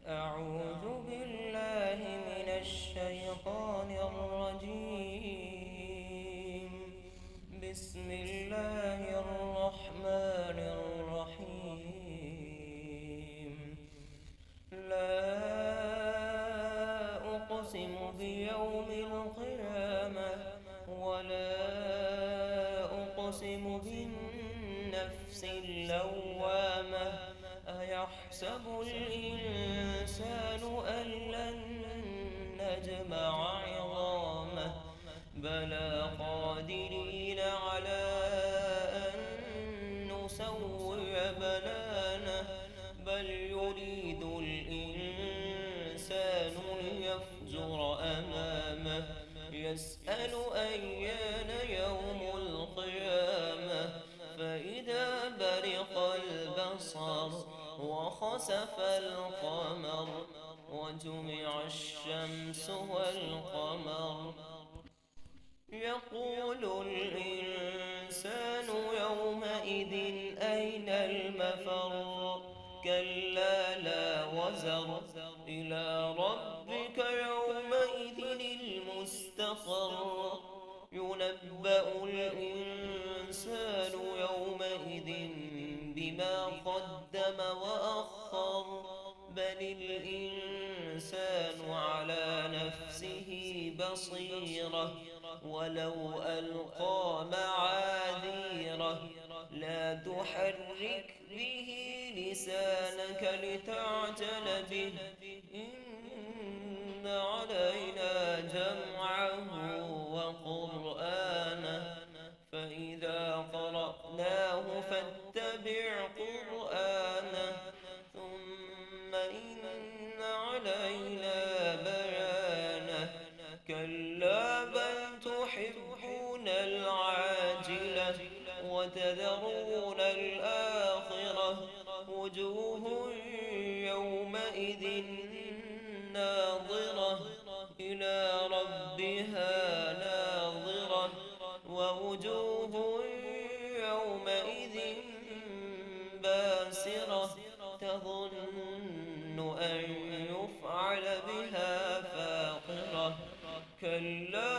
أعوذ بالله من الشيطان الرجيم. بسم الله الرحمن الرحيم. لا أقسم بيوم القيامة ولا أقسم بالنفس اللوامة. أيحسب الإنسان أن لن نجمع عظامه بلى قادرين على أن نسوي بنانه بل يريد الإنسان ليفجر أمامه يسأل أيان يوم القيامة فإذا برق البصر وخسف القمر وجمع الشمس والقمر يقول الإنسان يومئذ أين المفر كلا لا وزر إلى ربك يومئذ المستقر ينبأ الإنسان يومئذ بما قدم وأخر بل الإنسان على نفسه بصيرة ولو ألقى معاذيره لا تحرك به لسانك لتعجل به إن علينا جمعه وقرآنه فإذا قرأناه فاتبع قرآنه ثم إن علينا بيانه كلا بل تحبون العاجلة وتذرون الآخرة وجوه يومئذ ناظرة إلى ربها ناظرة ووجوه يومئذ باسرة تظن أن يفعل بها فاقرة كلا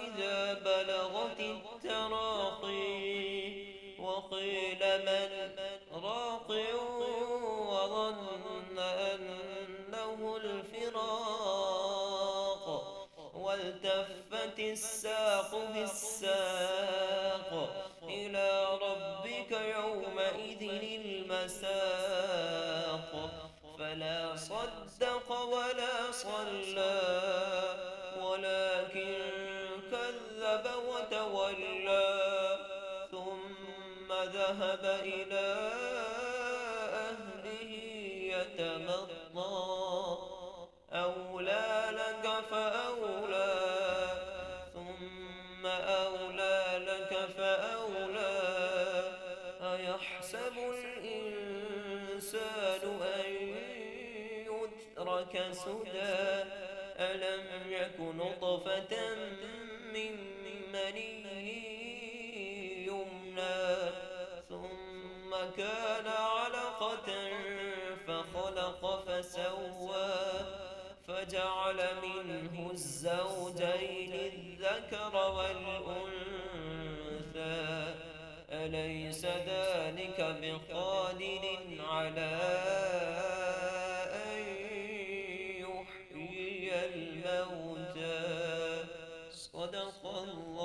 إذا بلغت التراقي وقيل من راق وظن أنه الفراق والتفت الساق بالساق إلى ربك يومئذ المساق فلا صدق ولا صلى ولكن كذب وتولى ثم ذهب إلى أهله يتمطى أولى لك فأولى ثم أولى لك فأولى أيحسب الإنسان أن يترك سدى ألم يك نطفة من مني يمنى ثم كان علقة فخلق فسوى فجعل منه الزوجين الذكر والأنثى أليس ذلك بقادر على أن يحيي الموتى صدق الله.